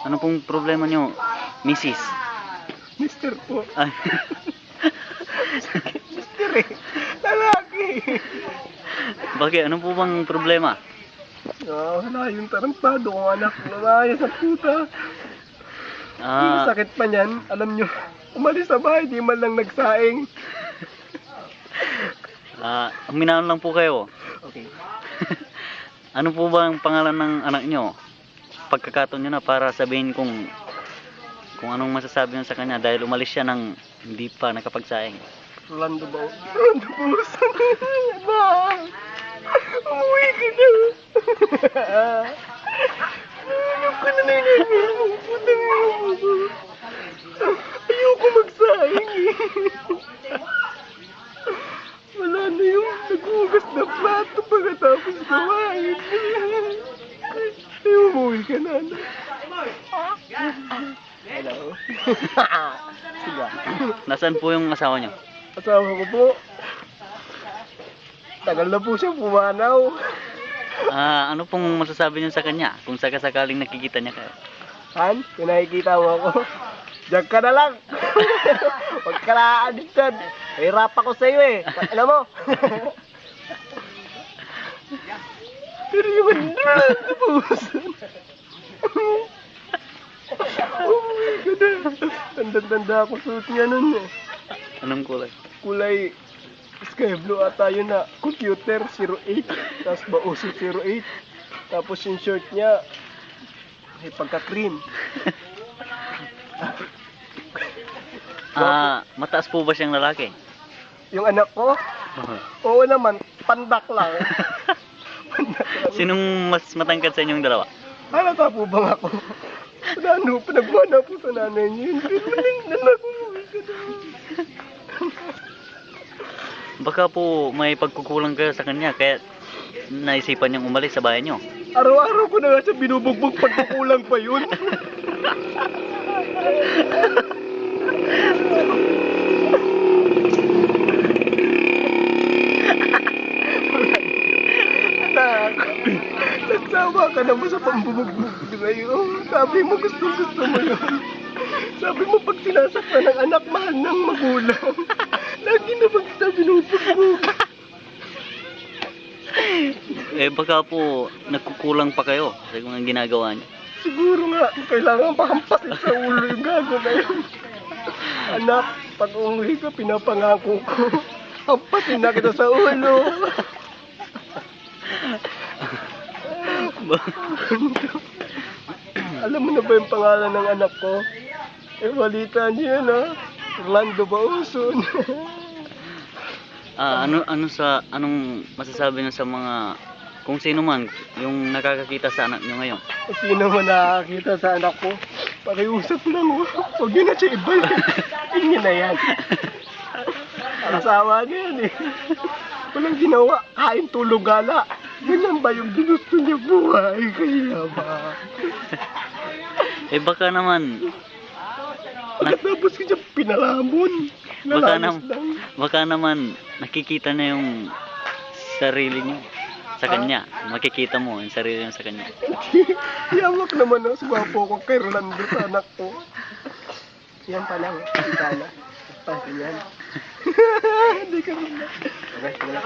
Ano pong problema nyo, Mrs.? Mister po. Ay, Mister eh. Lalaki. bakit? Ano po bang problema? Wala yung tarantado kong anak. Lumayas ang puta. Yung Ah, sakit pa niyan, alam nyo, umalis sa bahay, di man lang nagsaing. Huminahon lang po kayo. Okay. Ano po ba ang pangalan ng anak nyo? Pagkakataon nyo na para sabihin kung anong masasabi nyo sa kanya dahil umalis siya ng hindi pa nakapagsaing. Rolando ba? Rolando Busan. Ba? Umuwi ka na. Ayaw ka na nangyayari. Putang ina mo. Ayoko magsaing eh. Wala na yung naghugas na plato pagkatapos kumain. Ayaw umuwi ka na. Hello. Sige. Nasaan po yung asawa nyo? Asawa ko po. Tagal na po siya pumanaw. Ano pong masasabi nyo sa kanya kung sakasakaling nakikita niya kayo? Han, kung nakikita mo ako, diyan ka na lang. Huwag ka na addicted. Hirap ako sa'yo eh. Alam mo? Pero yung mandran, nabuhusan. Oh my God. Tanda-tanda ako suot niya nun eh. Anong kulay? Kulay sky blue ata yun na computer 08. Tapos bauso 08. Tapos yung short niya ay pagka-cream. Mataas po ba siyang lalaki? Yung anak ko, oo naman, pandak lang. Pandak lang. Sinong mas matangkad sa inyong dalawa? Halata po bang ako? Pinagmana po sa nanay niya. Hindi na ako. Baka po may pagkukulang kayo sa kanya kaya naisipan niyang umalis sa bahay niyo. Araw-araw ko na nga siya binubugbog pagkukulang pa yun. Nagsawa ka naman sa pambubugbog ngayon. Sabi mo gusto mo yun. Sabi mo pag sinasaktan ng anak, mahal ng magulang. Lagi naman kita binubugbog. Baka po nagkukulang pa kayo sa mga ginagawa niyo. Siguro nga, kailangan pakampasin sa ulo yung gago na yun. Anak, pag umuwi ka, pinapangako ko. Hampasin na kita sa ulo. Alam mo na ba yung pangalan ng anak ko? Balita niyo yan ha. Orlando Bauson. Anong masasabi niyo sa mga kung sino man yung nakakakita sa anak niyo ngayon? Sino man nakakita sa anak ko? Pakiusap lang mo. Huwag yun na siya ibalik. Yun na yan. Asawa niya yan eh. Walang ginawa. Kain, tulog, gala. Ganyan ba yung ginusto niya buhay? Kaya ba? Baka naman Pagkatapos ko siya pinalamon. baka naman nakikita na yung sarili niyo sa kanya. Makikita mo yung sarili niyo sa kanya. Yamak naman ako. Swapo ko kay Rolando sa anak ko. Yan pa lang. Kita na. Pasi yan. Hindi ka rin na. Okay, sige lang.